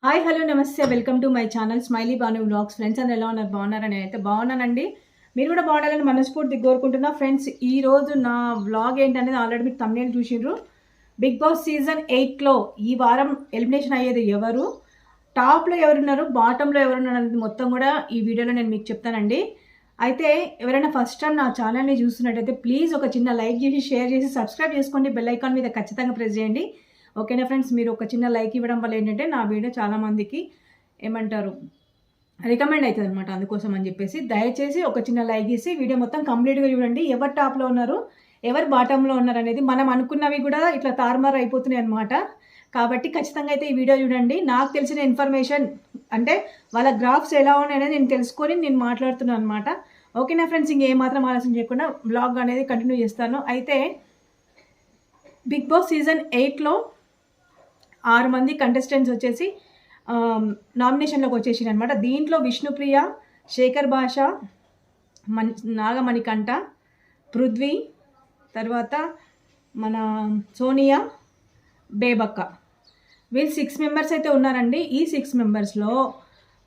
Hi hello నమస్తే welcome to my channel smiley Banu vlogs. Friends అందరూ ఎలా ఉన్నారు? బాగున్నారా? నేనైతే బాగున్నానండి. మీరు కూడా బాగుండాలని మనస్ఫూర్తిగా కోరుకుంటున్నా. ఫ్రెండ్స్, ఈ రోజు నా వ్లాగ్ ఏంటనేది ఆల్రెడీ మీకు థంబ్నెయిల్ చూసిండ్రు. బిగ్ బాస్ సీజన్ 8లో ఈ వారం ఎలిమినేషన్ అయ్యేది ఎవరు, టాప్లో ఎవరున్నారు, బాటంలో ఎవరున్నారు అనేది మొత్తం కూడా ఈ వీడియోలో నేను మీకు చెప్తానండి. అయితే ఎవరైనా ఫస్ట్ టైం నా ఛానల్ని చూస్తున్నట్టయితే ప్లీజ్ ఒక చిన్న లైక్ చేసి, షేర్ చేసి, సబ్స్క్రైబ్ చేసుకోండి. బెల్ ఐకాన్ మీద ఖచ్చితంగా ప్రెస్ చేయండి. ఓకేనా ఫ్రెండ్స్? మీరు ఒక చిన్న లైక్ ఇవ్వడం వల్ల ఏంటంటే నా వీడియో చాలామందికి ఏమంటారు రికమెండ్ అవుతుంది అనమాట. అందుకోసం అని చెప్పేసి దయచేసి ఒక చిన్న లైక్ ఇచ్చి వీడియో మొత్తం కంప్లీట్గా చూడండి. ఎవరు టాప్లో ఉన్నారు, ఎవరు బాటంలో ఉన్నారు అనేది మనం అనుకున్నవి కూడా ఇట్లా తారుమారు అయిపోతున్నాయి అనమాట. కాబట్టి ఖచ్చితంగా అయితే ఈ వీడియో చూడండి. నాకు తెలిసిన ఇన్ఫర్మేషన్ అంటే వాళ్ళ గ్రాఫ్స్ ఎలా ఉన్నాయనేది నేను తెలుసుకొని నేను మాట్లాడుతున్నాను అనమాట. ఓకేనా ఫ్రెండ్స్? ఇంకేమాత్రం ఆలస్యం చేయకుండా బ్లాగ్ అనేది కంటిన్యూ చేస్తాను. అయితే బిగ్ బాస్ సీజన్ 8లో 6 మంది కంటెస్టెంట్స్ వచ్చేసి నామినేషన్లోకి వచ్చేసింది అనమాట. దీంట్లో విష్ణుప్రియ, శేఖర్ భాష, నాగమణికంఠ, పృథ్వీ, తర్వాత మన సోనియా, బేబక్క, వీళ్ళు 6 మెంబర్స్ అయితే ఉన్నారండి. ఈ 6 మెంబర్స్లో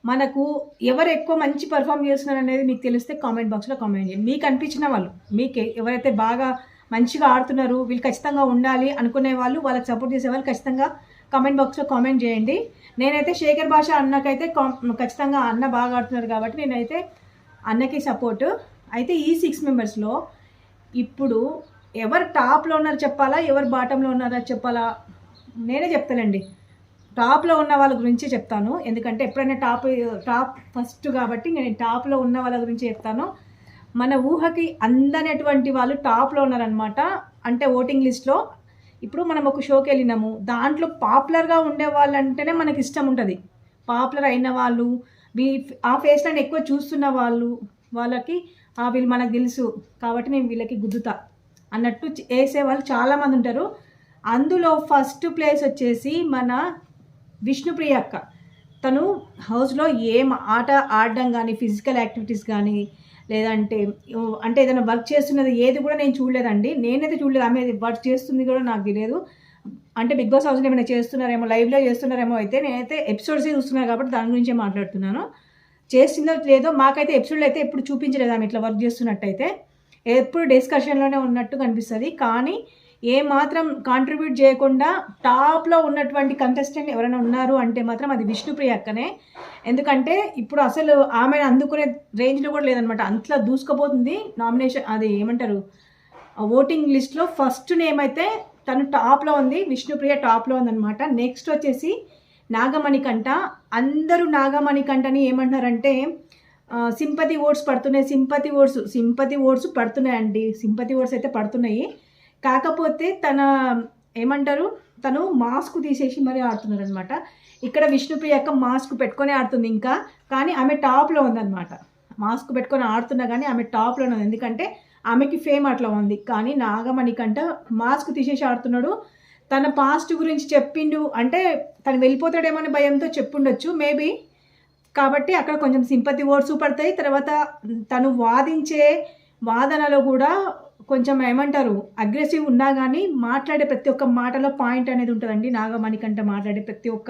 మనకు ఎవరు ఎక్కువ మంచి పర్ఫామ్ చేస్తున్నారు అనేది మీకు తెలిస్తే కామెంట్ బాక్స్లో కామెంట్ చేయండి. మీకు అనిపించిన వాళ్ళు, మీకు ఎవరైతే బాగా మంచిగా ఆడుతున్నారు, వీళ్ళు ఖచ్చితంగా ఉండాలి అనుకునే వాళ్ళు, వాళ్ళకి సపోర్ట్ చేసే వాళ్ళు ఖచ్చితంగా కామెంట్ బాక్స్లో కామెంట్ చేయండి. నేనైతే శేఖర్ భాష అన్నకైతే ఖచ్చితంగా అన్న బాగా ఆడుతున్నారు కాబట్టి నేనైతే అన్నకి సపోర్టు. అయితే ఈ 6 మెంబర్స్లో ఇప్పుడు ఎవరు టాప్లో ఉన్నారో చెప్పాలా, ఎవరు బాటంలో ఉన్నారో చెప్పాలా? నేనే చెప్తానండి. టాప్లో ఉన్న వాళ్ళ గురించి చెప్తాను. ఎందుకంటే ఎప్పుడైనా టాప్ ఫస్ట్ కాబట్టి నేను టాప్లో ఉన్న వాళ్ళ గురించి చెప్తాను. మన ఊహకి అందనటువంటి వాళ్ళు టాప్లో ఉన్నారనమాట. అంటే ఓటింగ్ లిస్ట్లో ఇప్పుడు మనం ఒక షోకి వెళ్ళినాము, దాంట్లో పాపులర్గా ఉండే వాళ్ళు అంటేనే మనకి ఇష్టం ఉంటుంది. పాపులర్ అయిన వాళ్ళు, ఆ ఫేస్లను ఎక్కువ చూస్తున్న వాళ్ళు, వాళ్ళకి వీళ్ళు మనకు తెలుసు కాబట్టి నేను వీళ్ళకి గుద్దుతా అన్నట్టు వేసే వాళ్ళు చాలామంది ఉంటారు. అందులో ఫస్ట్ ప్లేస్ వచ్చేసి మన విష్ణుప్రియ అక్క. తను హౌస్లో ఏం ఆట ఆడడం కానీ, ఫిజికల్ యాక్టివిటీస్ కానీ, లేదంటే అంటే ఏదైనా వర్క్ చేస్తున్నది ఏది కూడా నేను చూడలేదండి. నేనైతే చూడలేదు. ఆమె వర్క్ చేస్తుంది కూడా నాకు తెలియదు. అంటే బిగ్ బాస్ హౌస్లో ఏమైనా చేస్తున్నారేమో, లైవ్లో చేస్తున్నారేమో. అయితే నేనైతే ఎపిసోడ్సే చూస్తున్నాను కాబట్టి దాని గురించే మాట్లాడుతున్నాను. చేస్తుందో లేదో మాకైతే ఎపిసోడ్లో అయితే ఎప్పుడు చూపించలేదు ఆమె ఇట్లా వర్క్ చేస్తున్నట్టయితే. ఎప్పుడు డిస్కషన్లోనే ఉన్నట్టు కనిపిస్తుంది. కానీ ఏమాత్రం కాంట్రిబ్యూట్ చేయకుండా టాప్లో ఉన్నటువంటి కంటెస్టెంట్ ఎవరైనా ఉన్నారు అంటే మాత్రం అది విష్ణుప్రియ అక్కనే. ఎందుకంటే ఇప్పుడు అసలు ఆమెను అందుకునే రేంజ్లో కూడా లేదనమాట. అంతలా దూసుకుపోతుంది నామినేషన్, అది ఏమంటారు, ఓటింగ్ లిస్ట్లో ఫస్ట్ నేమ్ అయితే తను టాప్లో ఉంది. విష్ణుప్రియ టాప్లో ఉందన్నమాట. నెక్స్ట్ వచ్చేసి నాగమణికంఠ. అందరూ నాగమణికంఠని ఏమంటున్నారంటే సింపతి ఓట్స్ పడుతున్నాయి, సింపతి ఓట్స్ పడుతున్నాయండి. సింపతి ఓట్స్ అయితే పడుతున్నాయి. కాకపోతే ఏమంటారు, తను మాస్క్ తీసేసి మరీ ఆడుతున్నారనమాట. ఇక్కడ విష్ణుప్రియ అక్క మాస్క్ పెట్టుకొని ఆడుతుంది ఇంకా, కానీ ఆమె టాప్లో ఉందన్నమాట. మాస్క్ పెట్టుకొని ఆడుతున్నా కానీ ఆమె టాప్లో ఉంది. ఎందుకంటే ఆమెకి ఫేమ్ అట్లా ఉంది. కానీ నాగమణికంట మాస్క్ తీసేసి ఆడుతున్నాడు. తన పాస్ట్ గురించి చెప్పిండు అంటే తను వెళ్ళిపోతాడేమో అని భయంతో చెప్పుండొచ్చు మేబీ. కాబట్టి అక్కడ కొంచెం సింపతి ఓట్స్ పడతాయి. తర్వాత తను వాదించే వాదనలో కూడా కొంచెం ఏమంటారు అగ్రెసివ్ ఉన్నా కానీ మాట్లాడే ప్రతి ఒక్క మాటలో పాయింట్ అనేది ఉంటుందండి. నాగమణికంట మాట్లాడే ప్రతి ఒక్క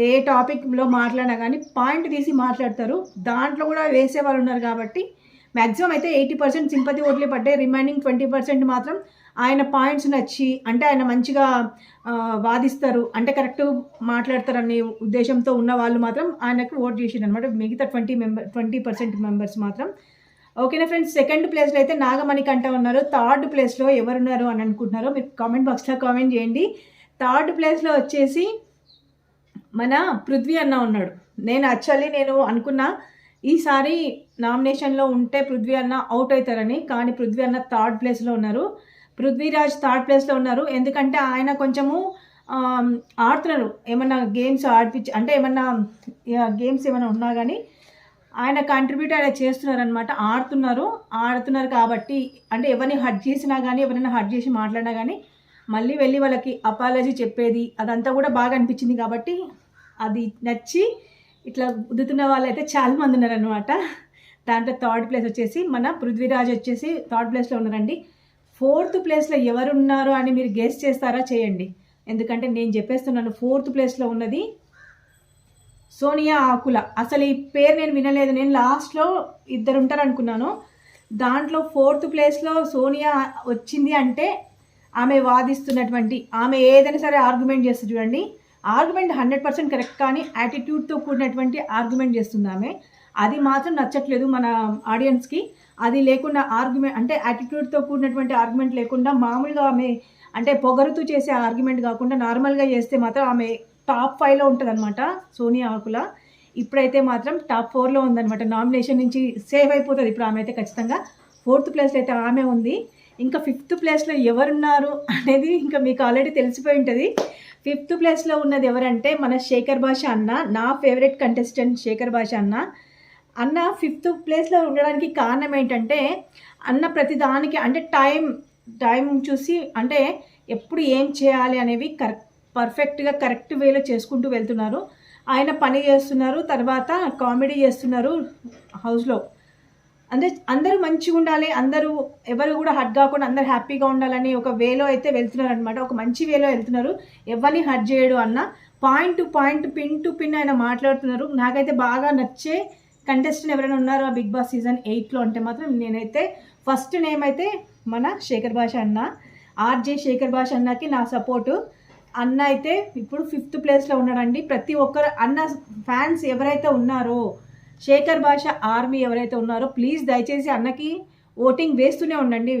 ఏ టాపిక్లో మాట్లాడినా కానీ పాయింట్ తీసి మాట్లాడతారు. దాంట్లో కూడా వేసే వాళ్ళు ఉన్నారు కాబట్టి మ్యాక్సిమం అయితే 80% సింపతి ఓట్లే పడ్డాయి. రిమైనింగ్ 20% మాత్రం ఆయన పాయింట్స్ నచ్చి, అంటే ఆయన మంచిగా వాదిస్తారు, అంటే కరెక్ట్ మాట్లాడతారనే ఉద్దేశంతో ఉన్న వాళ్ళు మాత్రం ఆయనకు ఓట్ చేసిండు అనమాట. మిగతా 20% మెంబర్స్ మాత్రం. ఓకేనా ఫ్రెండ్స్? సెకండ్ ప్లేస్లో అయితే నాగమణికంఠ ఉన్నారు. థర్డ్ ప్లేస్లో ఎవరున్నారు అని అనుకుంటున్నారో మీరు కామెంట్ బాక్స్లో కామెంట్ చేయండి. థర్డ్ ప్లేస్లో వచ్చేసి మన పృథ్వీ అన్న ఉన్నాడు. నేను అనుకున్నా ఈసారి నామినేషన్లో ఉంటే పృథ్వీ అన్న అవుట్ అవుతారని, కానీ పృథ్వీ అన్న థర్డ్ ప్లేస్లో ఉన్నారు. పృథ్వీరాజ్ థర్డ్ ప్లేస్లో ఉన్నారు. ఎందుకంటే ఆయన కొంచెము ఆడుతున్నారు, ఏమన్నా గేమ్స్ అంటే ఏమన్నా గేమ్స్ ఏమైనా ఉన్నా కానీ ఆయన కాంట్రిబ్యూట్ ఆయన చేస్తున్నారనమాట. ఆడుతున్నారు కాబట్టి అంటే ఎవరిని హర్ట్ చేసినా కానీ, ఎవరైనా హర్ట్ చేసి మాట్లాడినా కానీ మళ్ళీ వెళ్ళి వాళ్ళకి అపాలజీ చెప్పేది అదంతా కూడా బాగా అనిపించింది. కాబట్టి అది నచ్చి ఇట్లా ఉద్దుతున్న వాళ్ళు అయితే చాలామంది ఉన్నారనమాట. దాంట్లో థర్డ్ ప్లేస్ వచ్చేసి మన పృథ్వీరాజ్ వచ్చేసి థర్డ్ ప్లేస్లో ఉన్నారండి. ఫోర్త్ ప్లేస్లో ఎవరున్నారు అని మీరు గెస్ చేస్తారా? చేయండి. ఎందుకంటే నేను చెప్పేస్తున్నాను. ఫోర్త్ ప్లేస్లో ఉన్నది సోనియా ఆకుల. అసలు ఈ పేరు నేను వినలేదు. నేను లాస్ట్లో ఇద్దరు ఉంటారు అనుకున్నాను. దాంట్లో 4th ప్లేస్లో సోనియా వచ్చింది అంటే ఆమె వాదిస్తున్నటువంటి, ఆమె ఏదైనా సరే ఆర్గ్యుమెంట్ చేస్తుంది చూడండి. ఆర్గ్యుమెంట్ 100% కరెక్ట్, కానీ యాటిట్యూడ్తో కూడినటువంటి ఆర్గ్యుమెంట్ చేస్తుంది ఆమె. అది మాత్రం నచ్చట్లేదు మన ఆడియన్స్కి. అది లేకుండా ఆర్గ్యుమెంట్ అంటే యాటిట్యూడ్తో కూడినటువంటి ఆర్గ్యుమెంట్ లేకుండా మామూలుగా ఆమె అంటే పొగరుతూ చేసే ఆర్గ్యుమెంట్ కాకుండా నార్మల్గా చేస్తే మాత్రం ఆమె టాప్ 5లో ఉంటుంది అనమాట సోనియా ఆకుల. ఇప్పుడైతే మాత్రం టాప్ 4లో ఉందన్నమాట. నామినేషన్ నుంచి సేవ్ అయిపోతుంది ఇప్పుడు ఆమె అయితే ఖచ్చితంగా. 4th ప్లేస్లో అయితే ఆమె ఉంది. ఇంకా 5th ప్లేస్లో ఎవరున్నారు అనేది ఇంకా మీకు ఆల్రెడీ తెలిసిపోయి ఉంటుంది. 5th ప్లేస్లో ఉన్నది ఎవరంటే మన శేఖర్ భాష అన్న. నా ఫేవరెట్ కంటెస్టెంట్ శేఖర్ భాష అన్న. అన్న 5th ప్లేస్లో ఉండడానికి కారణం ఏంటంటే అన్న ప్రతిదానికి అంటే టైం చూసి అంటే ఎప్పుడు ఏం చేయాలి అనేవి పర్ఫెక్ట్గా కరెక్ట్ వేలో చేసుకుంటూ వెళ్తున్నారు. ఆయన పని చేస్తున్నారు, తర్వాత కామెడీ చేస్తున్నారు హౌస్లో. అంటే అందరూ మంచిగా ఉండాలి, అందరూ ఎవరు కూడా హర్ట్ కాకుండా అందరూ హ్యాపీగా ఉండాలని ఒక వేలో అయితే వెళ్తున్నారు అనమాట. ఒక మంచి వేలో వెళ్తున్నారు. ఎవరిని హర్ట్ చేయడు అన్న. Point to point, pin to pin ఆయన మాట్లాడుతున్నారు. నాకైతే బాగా నచ్చే కంటెస్టెంట్ ఎవరైనా ఉన్నారో ఆ బిగ్ బాస్ సీజన్ 8లో అంటే మాత్రం నేనైతే ఫస్ట్ నేమ్ అయితే మన శేఖర్ భాష అన్న. ఆర్జే శేఖర్ భాష అన్నకి నా సపోర్టు. అన్న అయితే ఇప్పుడు 5th ప్లేస్లో ఉన్నాడండి. ప్రతి ఒక్కరు అన్న ఫ్యాన్స్ ఎవరైతే ఉన్నారో, శేఖర్ భాష ఆర్మీ ఎవరైతే ఉన్నారో, ప్లీజ్ దయచేసి అన్నకి ఓటింగ్ వేస్తూనే ఉండండి.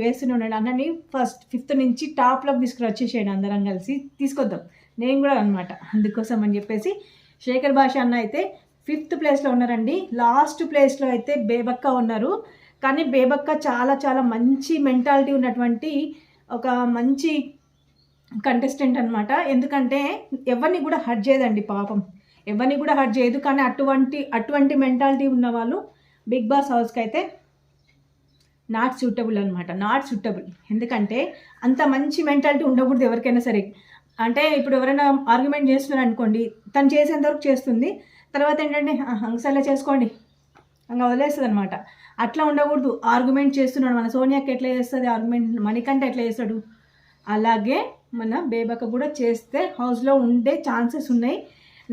అన్నని 5th నుంచి టాప్లోకి తీసుకురొచ్చేసేయండి. అందరం కలిసి తీసుకొద్దాం, నేను కూడా అనమాట. అందుకోసం అని చెప్పేసి శేఖర్ భాష అన్న అయితే 5th ప్లేస్లో ఉన్నారండి. లాస్ట్ ప్లేస్లో అయితే బేబక్క ఉన్నారు. కానీ బేబక్క చాలా చాలా మంచి మెంటాలిటీ ఉన్నటువంటి ఒక మంచి కంటెస్టెంట్ అనమాట. ఎందుకంటే ఎవరిని కూడా హర్ట్ చేయదండి పాపం, ఎవరిని కూడా హర్ట్ చేయదు. కానీ అటువంటి మెంటాలిటీ ఉన్న వాళ్ళు బిగ్ బాస్ హౌస్కి అయితే నాట్ సూటబుల్ అనమాట. Not suitable. ఎందుకంటే అంత మంచి మెంటాలిటీ ఉండకూడదు ఎవరికైనా సరే. అంటే ఇప్పుడు ఎవరైనా ఆర్గ్యుమెంట్ చేస్తున్నారు అనుకోండి, తను చేసేంతవరకు చేస్తుంది, తర్వాత ఏంటంటే సరే చేసుకోండి ఇంకా వదిలేస్తుంది అనమాట. అట్లా ఉండకూడదు. ఆర్గ్యుమెంట్ చేస్తున్నాడు. మన సోనియాకి ఎట్లా చేస్తుంది ఆర్గ్యుమెంట్, మణికంఠ ఎట్లా చేస్తాడు, అలాగే మన బేబక్క కూడా చేస్తే హౌస్లో ఉండే ఛాన్సెస్ ఉన్నాయి.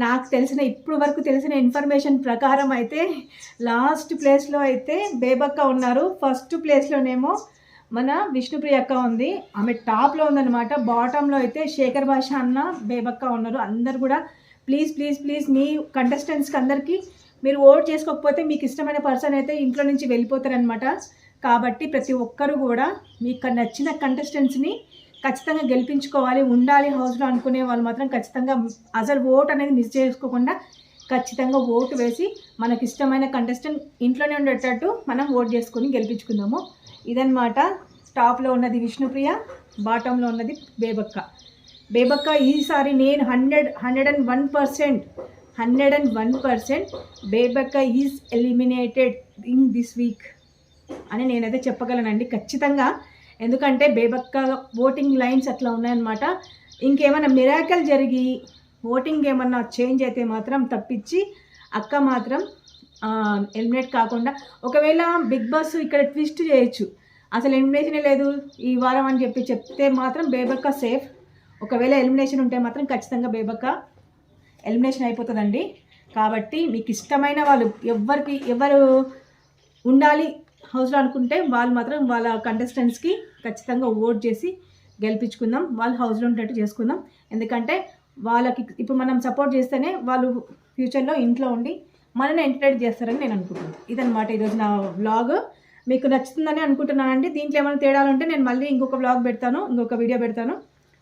నాకు ఇప్పుడు వరకు తెలిసిన ఇన్ఫర్మేషన్ ప్రకారం అయితే లాస్ట్ ప్లేస్లో అయితే బేబక్క ఉన్నారు. 1st ప్లేస్లోనేమో మన విష్ణుప్రియ అక్క ఉంది. ఆమె టాప్లో ఉందన్నమాట. బాటంలో అయితే శేఖర్ భాష అన్న, బేబక్క ఉన్నారు. అందరు కూడా ప్లీజ్ ప్లీజ్ ప్లీజ్ మీ కంటెస్టెంట్స్కి అందరికీ మీరు ఓట్ చేసుకోకపోతే మీకు ఇష్టమైన పర్సన్ అయితే ఇంట్లో నుంచి వెళ్ళిపోతారనమాట. కాబట్టి ప్రతి ఒక్కరు కూడా మీకు నచ్చిన కంటెస్టెంట్స్ని ఖచ్చితంగా గెలిపించుకోవాలి, ఉండాలి హౌస్లో అనుకునే వాళ్ళు మాత్రం ఖచ్చితంగా అసలు ఓట్ అనేది మిస్ చేసుకోకుండా ఖచ్చితంగా ఓటు వేసి మనకి ఇష్టమైన కంటెస్టెంట్ ఇంట్లోనే ఉండేటట్టు మనం ఓట్ చేసుకొని గెలిపించుకుందాము. ఇదన్నమాట. టాప్లో ఉన్నది విష్ణుప్రియ, బాటంలో ఉన్నది బేబక్క. ఈసారి నేను 101% Bebakka is eliminated in this week అని నేనైతే చెప్పగలనండి ఖచ్చితంగా. ఎందుకంటే బేబక్క ఓటింగ్ లైన్స్ అట్లా ఉన్నాయన్నమాట. ఇంకేమైనా మిరాకల్ జరిగి ఓటింగ్ ఏమన్నా చేంజ్ అయితే మాత్రం తప్పించి అక్క మాత్రం ఎలిమినేట్ కాకుండా, ఒకవేళ బిగ్ బాస్ ఇక్కడ ట్విస్ట్ చేయొచ్చు, అసలు ఎలిమినేషనే లేదు ఈ వారం అని చెప్తే మాత్రం బేబక్క సేఫ్. ఒకవేళ ఎలిమినేషన్ ఉంటే మాత్రం ఖచ్చితంగా బేబక్క ఎలిమినేషన్ అయిపోతుందండి. కాబట్టి మీకు ఇష్టమైన వాళ్ళు ఎవరు ఉండాలి హౌస్లో అనుకుంటే వాళ్ళు మాత్రం వాళ్ళ కంటెస్టెంట్స్కి ఖచ్చితంగా ఓట్ చేసి గెలిపించుకుందాం. వాళ్ళు హౌస్లో ఉండేట్టు చేసుకుందాం. ఎందుకంటే వాళ్ళకి ఇప్పుడు మనం సపోర్ట్ చేస్తేనే వాళ్ళు ఫ్యూచర్లో ఇంట్లో ఉండి మనల్ని ఎంటర్టైన్ చేస్తారని నేను అనుకుంటున్నాను. ఇదన్నమాట ఈరోజు నా వ్లాగ్. మీకు నచ్చుతుందని అనుకుంటున్నానండి. దీంట్లో ఏమైనా తేడాలు ఉంటే నేను మళ్ళీ ఇంకొక వ్లాగ్ పెడతాను, ఇంకొక వీడియో పెడతాను.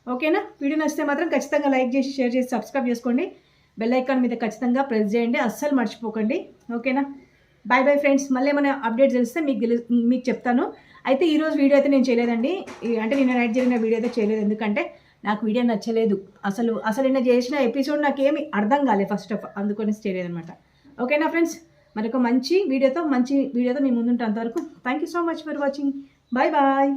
ఓకేనా? వీడియో నచ్చితే మాత్రం ఖచ్చితంగా లైక్ చేసి, షేర్ చేసి, సబ్స్క్రైబ్ చేసుకోండి. బెల్ ఐకాన్ మీద ఖచ్చితంగా ప్రెస్ చేయండి. అస్సలు మర్చిపోకండి. ఓకేనా? Bye bye friends. మళ్ళీ ఏమైనా అప్డేట్ తెలిస్తే మీకు చెప్తాను. అయితే ఈరోజు వీడియో అయితే నేను చేయలేదండి. అంటే నేను నైట్ జరిగిన వీడియో అయితే చేయలేదు. ఎందుకంటే నాకు వీడియో నచ్చలేదు. అసలు నిన్న చేసిన ఎపిసోడ్ నాకేమి అర్థం కాలేదు ఫస్ట్ ఆఫ్. అందుకని చేయలేదు అనమాట. ఓకేనా ఫ్రెండ్స్? మరొక మంచి వీడియోతో మీ ముందుంటే అంతవరకు thank you so much for watching. Bye bye.